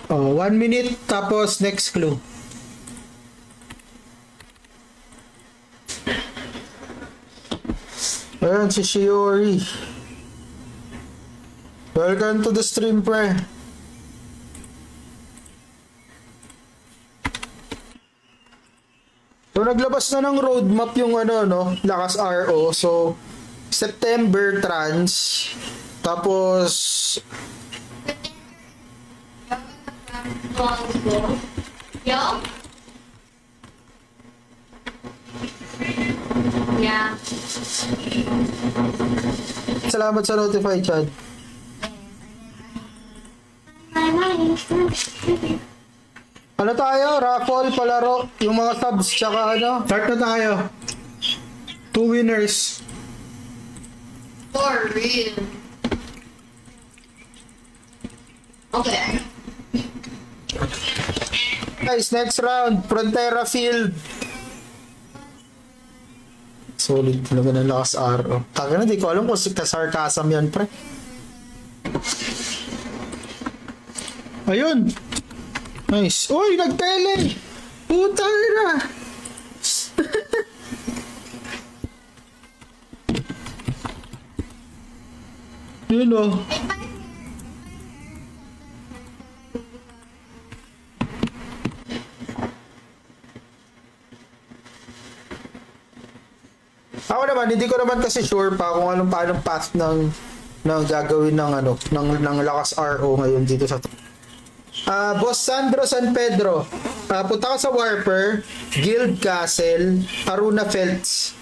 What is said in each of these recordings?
Oh, 1 minute tapos next clue. Ayan si Shiori. Welcome to the stream, pre. So, naglabas na ng roadmap yung ano, no? Lakas RO. So, September trans. Tapos, Yo? Yeah. salamat sa notify, Chad. Ano tayo? Raffle, palaro. Yung mga subs, tsaka ano? Start na tayo. 2 winners. For real. Okay. Guys, next round. Frontera Field. Solid talaga ng lakas araw. Taga na, di ko alam kung sarcasm yan, pre. Ayun. Nice. Uy, nagtele. Puta na. Yun o. Ako naman, hindi ko naman kasi sure pa kung paanong path ng gagawin ng ano, ng lakas RO ngayon dito sa Boss Sandro San Pedro. Punta ka sa Warper, Guild Castle, Haruna Felts.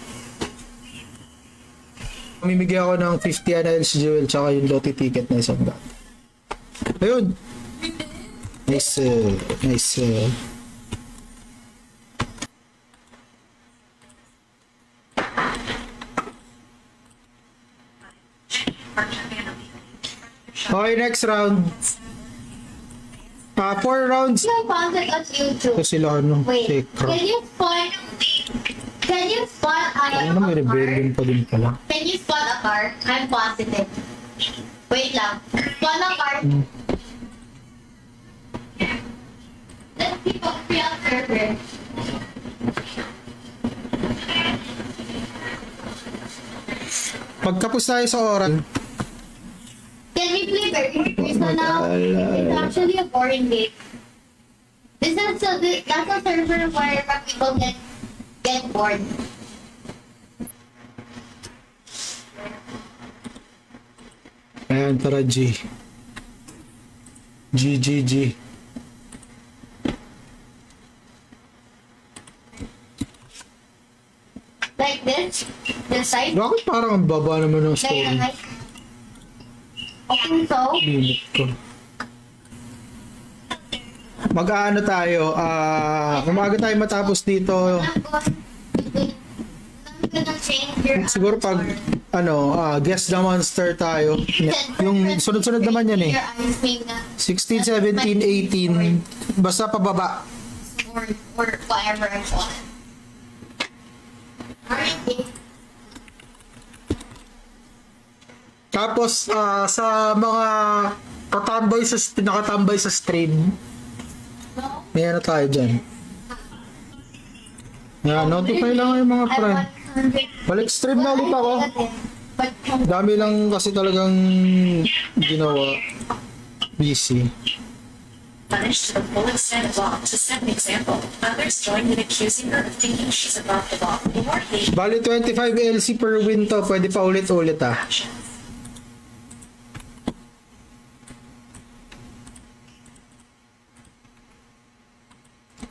Mamimigay ako ng 50 NLs jewel tsaka yung lottery ticket na isang daan. Ayun. Nice, nice. Okay, next round. 4 rounds. I found it on YouTube. Ito sila ano, Wait, Tekra. can you spot Ano may a car? rebellion pa din pala. Can you spot a car? I'm positive. Wait lang. Spot a car. Let's keep a real server. Pagkapos tayo sa oras, Can we play very Krista now? It's actually a boring game. That's a server where people get bored. ayan, tara G. G, G, G. Like this? The side? Bakit parang ang baba naman ng Like story? I think so. Limit ko. Mag-ano tayo, umaga tayo matapos dito. I'm gonna change your Siguro pag, guess the monster tayo. Yung sunod-sunod naman yan eh. Your eyes being 16, 17, 18. Basta pababa. or whatever I want. Alright. Tapos, sa mga nakatambay sa stream, may ano tayo dyan. Yan, notify lang yung mga friend. Balik stream na ulit ako. Dami lang kasi talagang ginawa. Busy. Punished to the full extent of law. To set an example, others joined in accusing her of thinking she's above the law. Or hate Bali 25 LC per win to. Pwede pa ulit-ulit ah. actions.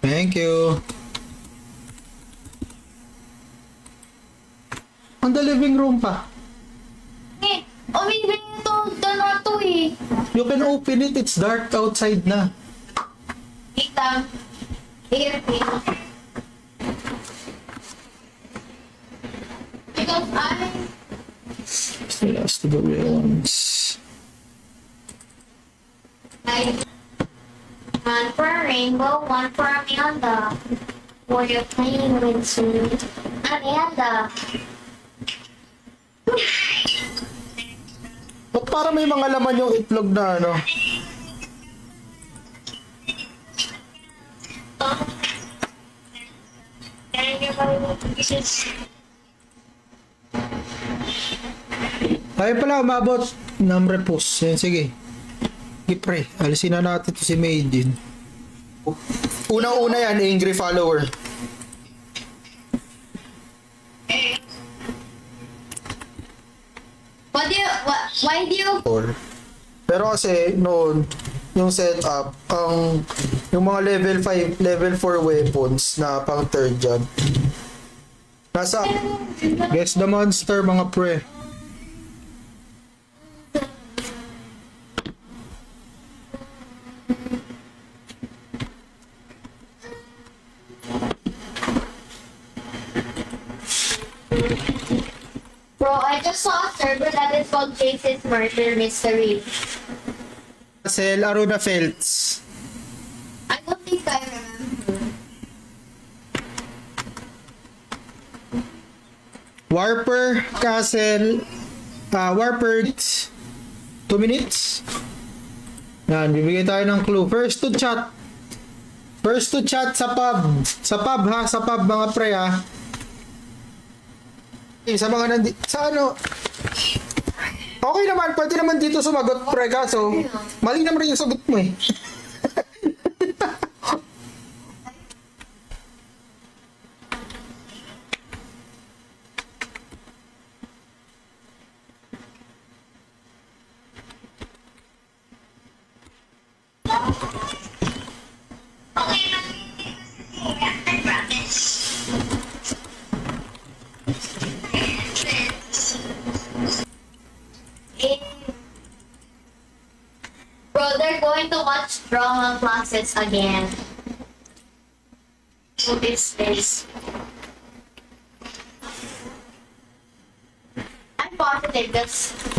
Thank you. On the living room pa. Eh, umibig ito, dalawa to eh. You can open it. It's dark outside na. Wait lang. Irritating. Because Still has to go once. one for a rainbow, one for Amanda. Who you're playing with soon. Amanda. Ba't para may mga laman yung itlog na ano? Tayo pala umabot ng repos. Yan, sige. Sige pre, alisin na natin to si Maiden. Unang-una yan, angry follower. Why do you Pero kasi noon, yung setup, yung mga level 5, level 4 weapons na pang third job. Nasa, guess the monster mga pre. Bro, I just saw a server that is called Chase's Murder Mystery. Castle Aruna Felts. I don't think I remember. Warper Castle, Warper 2 minutes. Yan, bibigay tayo ng clue. First to chat. First to chat sa pub. Sa pub ha, sa pub mga pre ha. Sa mga sa ano. Okay naman, pwede naman dito sumagot pre kaso mali naman rin yung sagot mo eh. Bro, they're going to watch drama classes again. Who is this? I'm positive.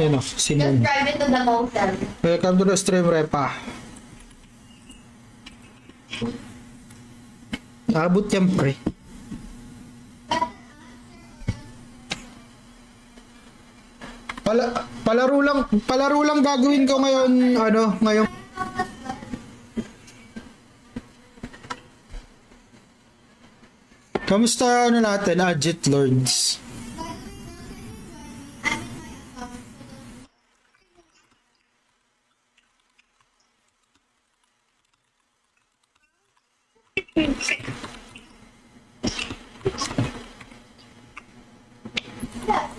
Yan o, Just Simon. drive into the motel. Welcome to the stream, Repa. Abot yan, pre. Palaro lang gagawin ko ngayon, ngayon. Kamusta natin, Agit Lords?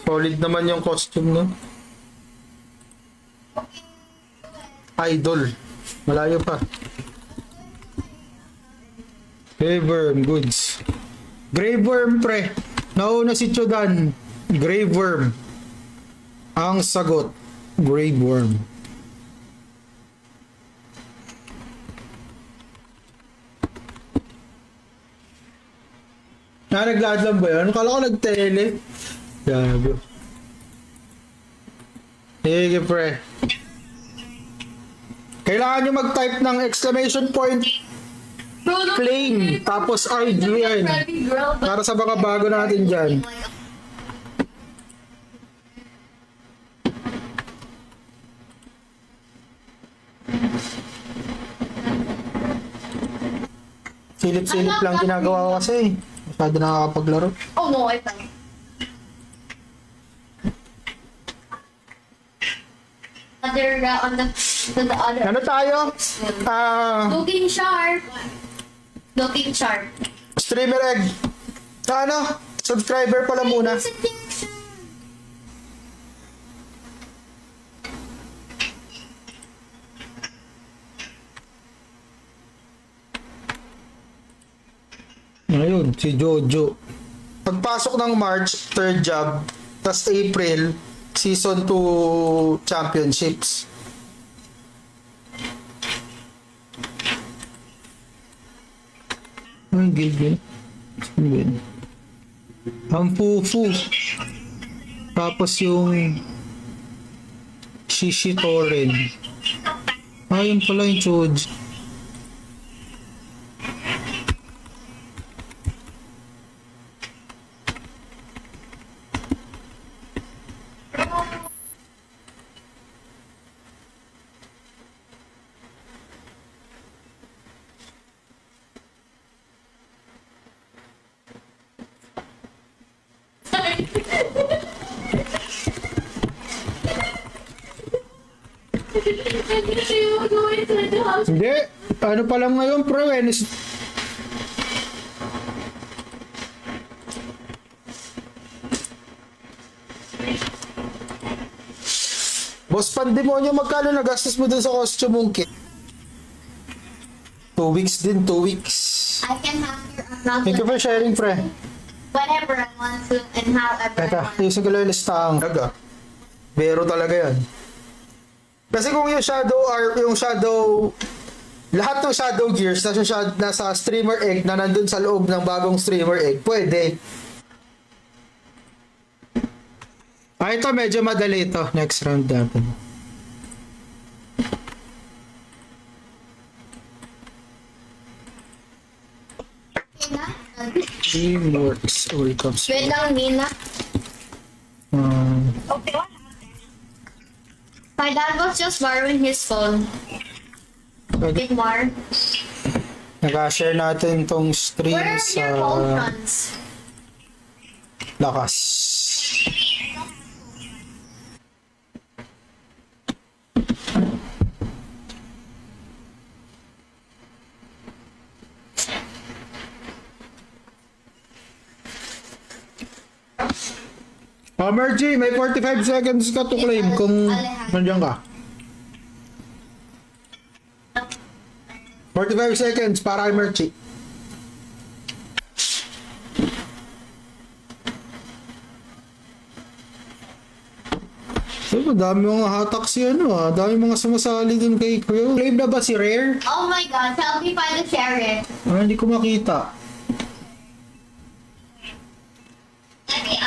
Solid naman yung costume, no? Idol. Malayo pa. Grave Worm, goods. Grave Worm, pre. Nauna si Chodan. Grave Worm. Ang sagot. Grave Worm. Naglaad lang ba yun? Kala ko nag-tele. Gago. Sige, pre. Kailangan nyo mag-type ng exclamation point flame tapos RGN para sa mga bago natin dyan. Silip-silip lang ginagawa ko kasi. Masyado nakakapaglaro. Oh no, I fell. To the other. Ano tayo? Looking sharp. Looking sharp. Streamer egg. Subscriber pala muna. Ngayon, si Jojo. Pagpasok ng March, third job. Tas April, Season 2 Championships. Ang gilgil. Ang Fufu. Tapos yung Shishi Toren. Yun pala yung Choji. Hindi. Ano pa lang ngayon, pre? Boss Pandemonyo, magkano nagastos mo dun sa costume mong kit? 2 weeks din, 2 weeks. I can have your account Thank you for sharing, pre. whenever I want to and however I Teka, want. yung siguro yung listahan. Talaga. Bero talaga yan. Kasi kung yung lahat ng shadow gears nasa streamer egg na nandun sa loob ng bagong streamer egg, pwede. Ito medyo madali ito. Next round natin. Teamworks. Comes. Wait lang, Nina. My dad was just borrowing his phone. Big Mar. Naka-share natin tong stream Where are sa your phone runs? lakas. Mergy, may 45 seconds ka to claim kung nandiyan ka. 45 seconds para kay Mergy. So, madami mga hatak si dami mga sumasali dun kay Crew. Claim na ba si Rare? Oh my god, help me find the sheriff. Hindi ko makita.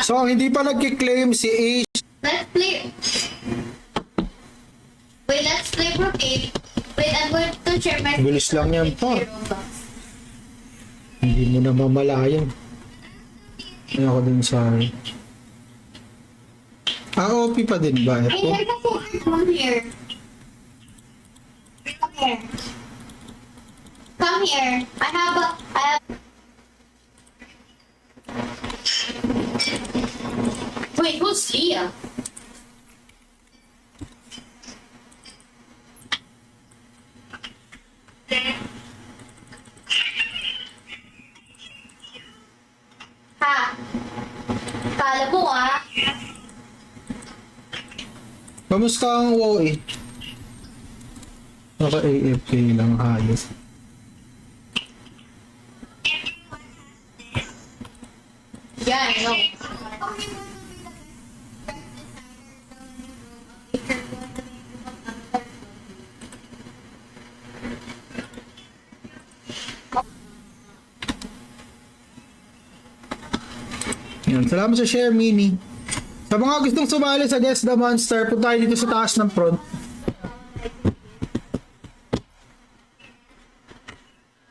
So, ang hindi pa nagki-claim si Ace. Let's play. Wait, let's play Brocade. Wait, I'm going to share my Bilis lang yan, pa. Roblox. Hindi mo na mamalayan. Ano ako dun sa... OP pa din ba Hey, ito? there's a phone. Come here. Come here. Come here. I have... Wait, who's Leah? Ha? Kala mo Kamusta ang WoE? Naka-AFK lang ayos. Yeah, I know. Yan. Salamat sa share, Mini. Sa mga gustong sumali sa Guess the Monster, punta tayo dito sa taas ng front.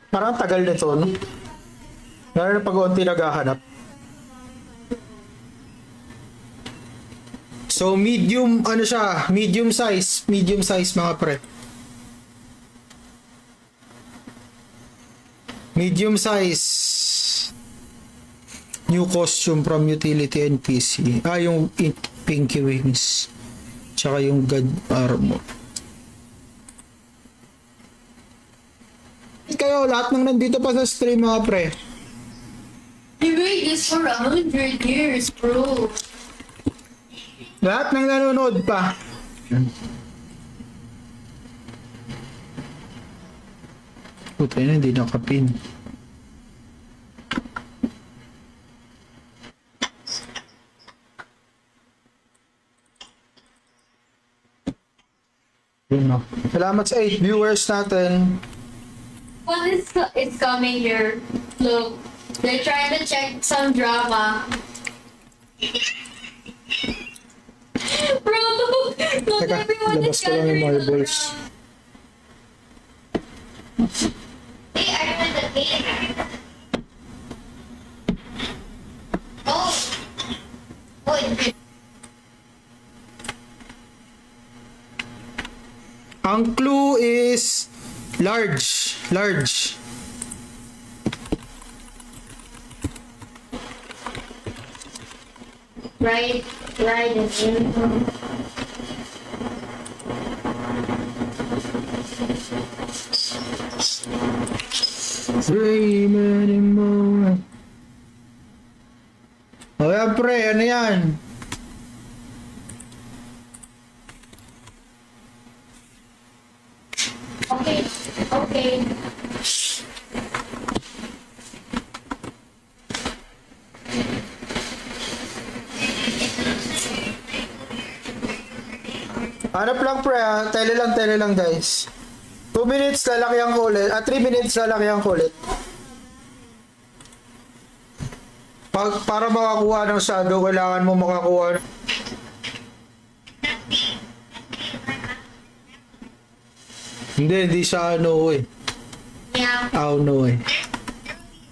Parang tagal nito, no? Lalo na pag-unti naghahanap. So, medium, medium size mga pre. Medium size. New costume from Utility and PC. Yung Pinky Wings. Tsaka yung God Armor. Kayo, lahat ng nandito pa sa stream mga pre. You made this for 100 years, bro. Lahat ng nanonood pa. Puta na, hindi nakapin. Yun na. Salamat sa 8 viewers natin. What is it's coming here? Look, they're trying to check some drama. Bro, look, Teka, everyone labas is ko lang yung gathering marbles. around. Hey, I read the game. Oh. Oh, it's Ang clue is large. Large. right, right, and Dream anymore. O yan pre, ano yan? Okay, okay. Hanap lang pre ha, tele lang guys. 2 minutes lalakyan ko ulit, 3 minutes lalakyan ko ulit. Para makakuha ng shadow, kailangan mo makakuha. Hindi siya ano eh. Yeah, Oh no eh.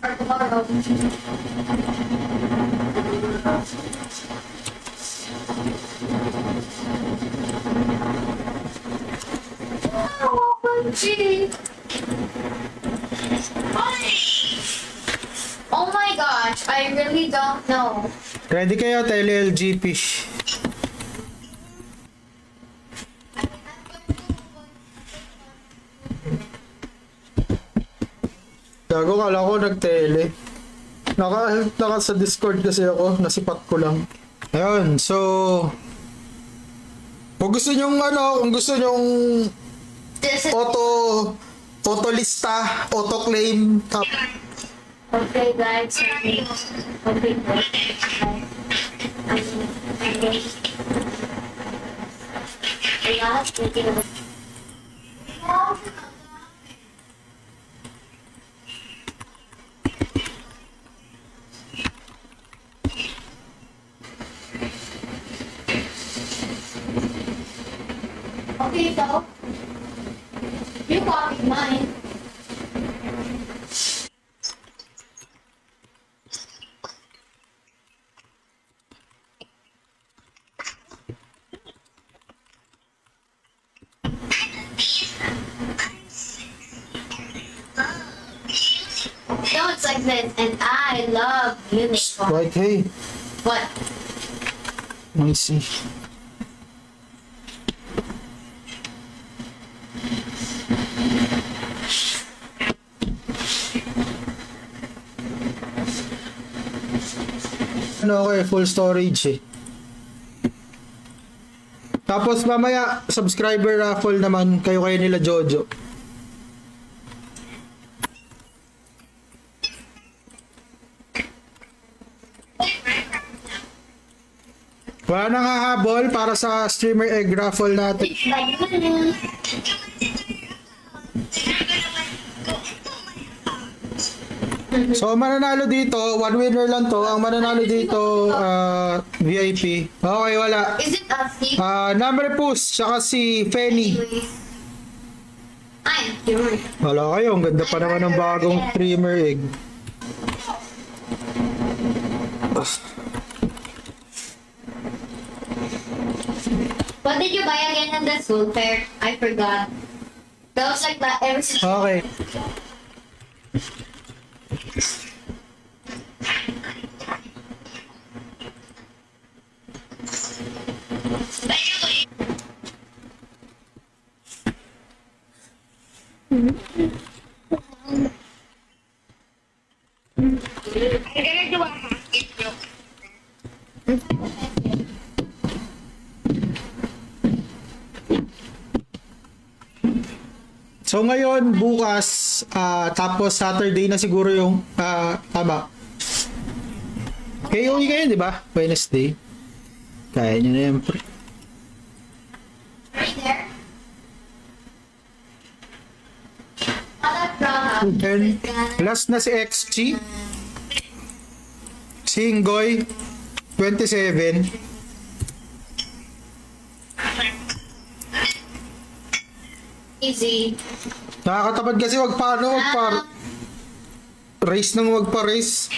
or tomorrow. Oh my gosh, I really don't know. Ready kayo, tele LGP. Gago, kala ko nag-tele. Naka sa Discord kasi ako, nasipat ko lang. Ayun, so kung gusto nyong kung gusto nyong This is auto lista, auto claim, okay, guys. Okay, okay, so you copied mine. No, it's like this, and I love unicorn. right, hey, What? let me see. Okay, full storage eh. Tapos mamaya, subscriber raffle naman kayo nila Jojo. Wala nang hahabol para sa streamer egg raffle natin. It's like this. So mananalo dito, one winner lang to. Ang mananalo dito, VIP. Okay, wala. Is it a thief? Number push, tsaka si Fenny. I am curious. Wala kayo, ang ganda pa naman ng bagong streamer egg. What did you buy again in the school fair? I forgot. That was like that every single. Okay. So ngayon, bukas, tapos Saturday na siguro yung, tama. KOE kayo, di ba? Wednesday. Kaya nyo na yan, pre. Right there. Other from And last na si XG. Singoy, 27. easy. Nakakatapad kasi wag pa race nang wag pa race.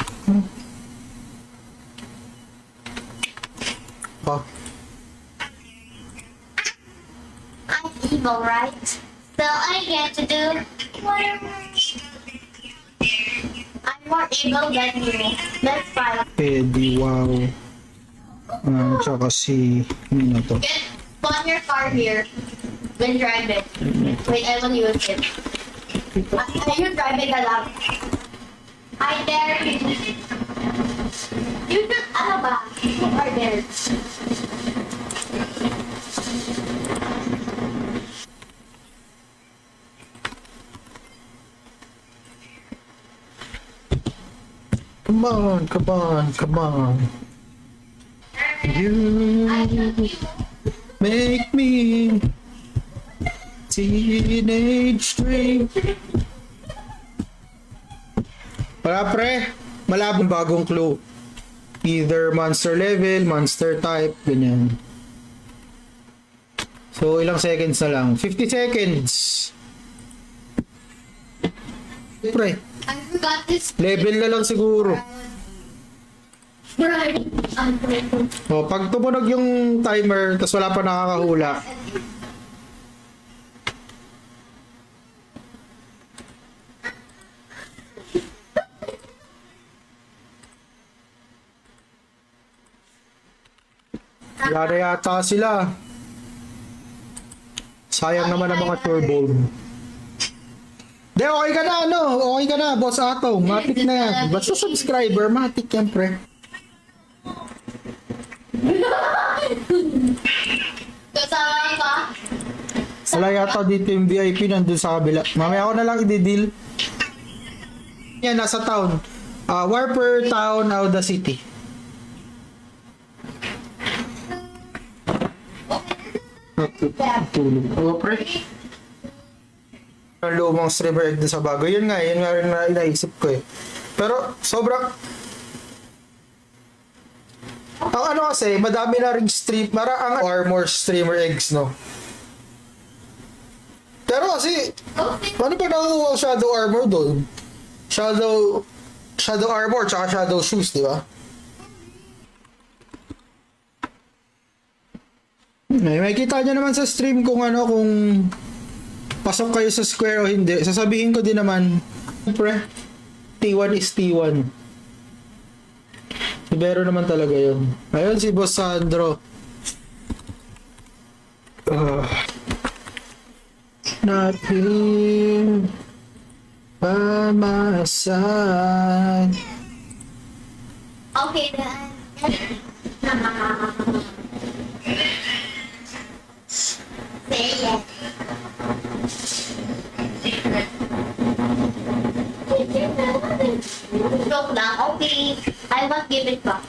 Oh. I'm evil, right? So I get to do whatever. I'm more evil than you. Let's fight. Pwede, wow. Tsaka si, ano to? Get spawn your car here. Then drive it. Wait, I will use it. You're driving a lot. I dare you. You should, ano ba? You are there. Come on, come on, come on. You make me teenage dream. Wala pre, malabong bagong clue. Either monster level, monster type, ganyan. So, ilang seconds na lang? 50 seconds. Pre, I forgot this. level na lang siguro. Right. O, pag tumunog yung timer, tas wala pa nakakahula, wala na yata sila. Sayang naman ang mga turbo. De, okay ka na, ano? Okay ka na, Boss Ato. Matik na yan. Basta subscriber, matik yan, pre. Kasama ka? Wala yata dito yung VIP nandun sa kabila. Mamaya ako na lang i-deal. Yan, nasa town. Warper Town, Auda City. Tulog. Oo, pre. Ang lumang streamer egg sa bago. Yun nga rin na inaisip ko eh. Pero, sobrang... Ang ano kasi, madami na ring stream, ang armor streamer eggs, no? Pero kasi, ano pa nakuha shadow armor doon? Shadow armor, tsaka shadow shoes, di ba? May kita nyo naman sa stream kung ano, kung pasok kayo sa square o hindi. Sasabihin ko din naman, siyempre, T1 is T1. Ibero naman talaga yun. Ayun si Boss Sandro. Not here by my side. Okay, then. Say yes. Joke lang. Okay. I won't give it back.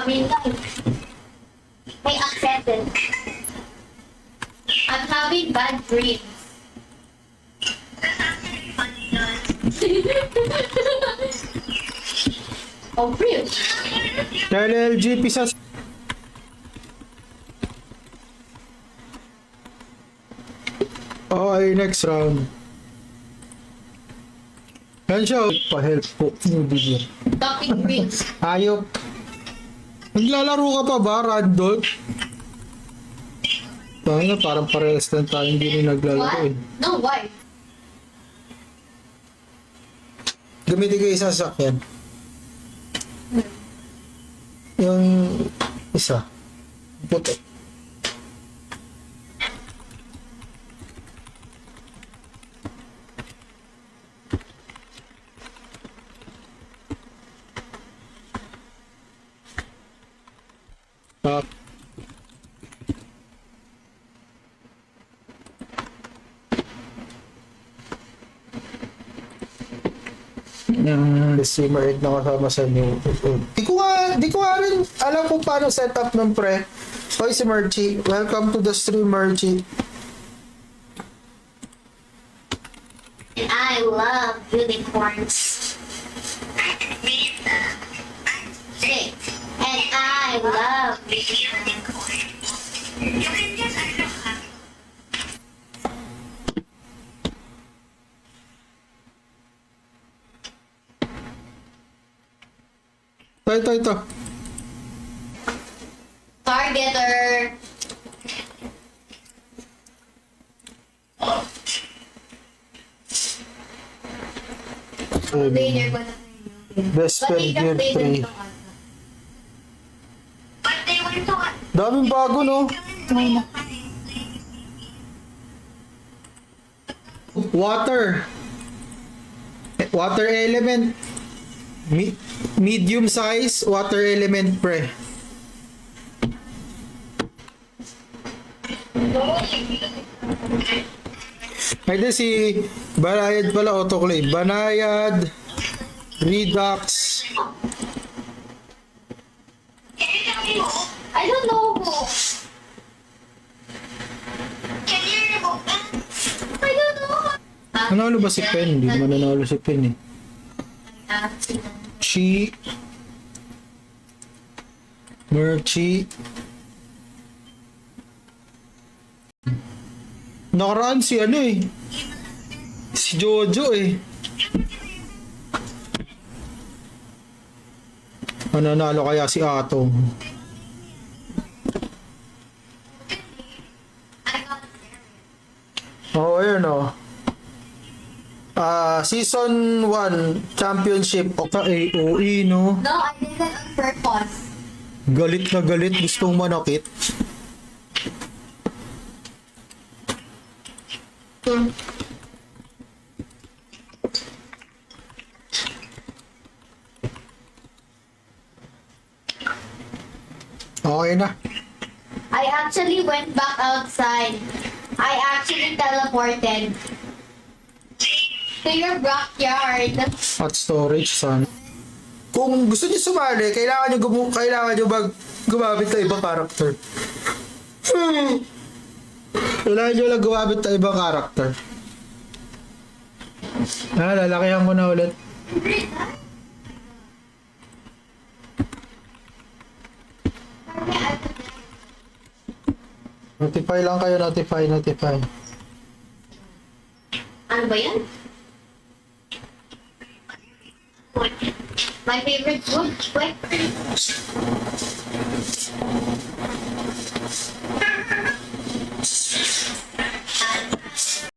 Real life. I accept it. I'm having bad dreams. Oh, real? Dahil LGP sa... Okay, next round. Yan siya. Pa-help po. Talking dreams. Ayop. Naglalaro ka pa ba, Randall? Tayo na, parang parehas lang tayo hindi rin naglalaro What? eh. No, why? Gamitin ko yung sasakyan. Yung isa. Puti. Yung streamer egg na kasama sa new episode. Di ko nga rin alam kung paano set up ng pre. Hoy si Merchie, welcome to the stream, Merchie. And I love unicorns. Shit. And I love unicorns. Ito. Targeter. Later ko na. Best But friend they gear just 3. But they were taught. Daming bago, no? water. Water element. Medium size water element, pre. Pwede si Banayad pala autoclave. Banayad Redux. I don't know. Can you remove that? I don't know. Nanalo ba si Pen? Hindi naman nanalo si Pen eh. Chi. Merchi. Nakaraan si ano eh. Si Jojo eh. Mananalo kaya si Atong? Oo, yun o. Season 1 Championship o ka AOE, no? No, I did that on purpose. Galit na galit, gustong manakit. Okay na. I actually went back outside. I actually teleported to your backyard. At storage, son. Kung gusto niyo sumali, kailangan niyo gumamit ng ibang character. Kailangan niyo lang gumamit ng ibang character. Lalakihan ko na ulit. Notify lang kayo, notify. Ano ba yan? My favorite food. Wait.